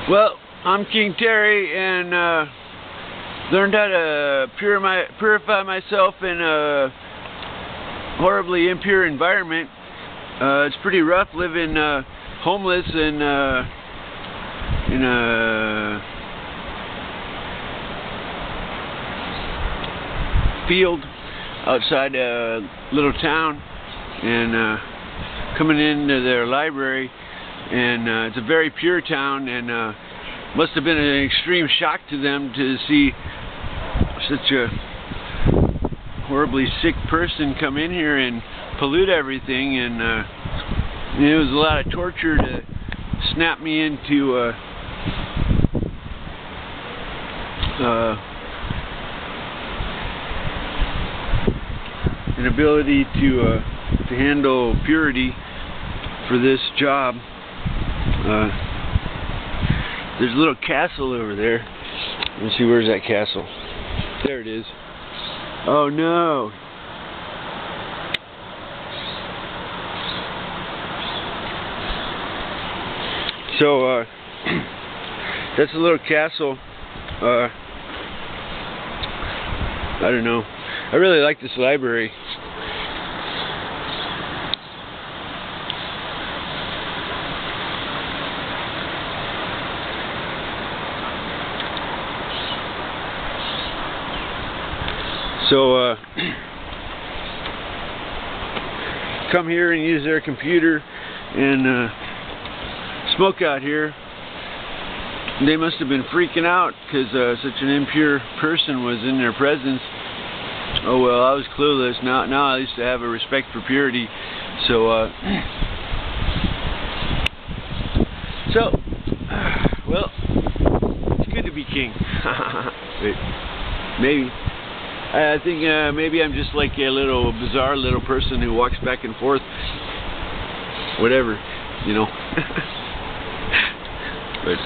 Well, I'm King Terry, and learned how to purify myself in a horribly impure environment. It's pretty rough living homeless and in a field outside a little town, and coming into their library, and it's a very pure town, and must have been an extreme shock to them to see such a horribly sick person come in here and pollute everything. And it was a lot of torture to snap me into an ability to handle purity for this job. There's a little castle over there. Let's see, where's that castle? There it is. Oh no! So that's a little castle. I don't know. I really like this library. So come here and use their computer and smoke out here. They must have been freaking out because such an impure person was in their presence. Oh well, I was clueless. Now I used to have a respect for purity. So well, it's good to be king. Wait, maybe. I think maybe I'm just like a little bizarre little person who walks back and forth. Whatever, you know. But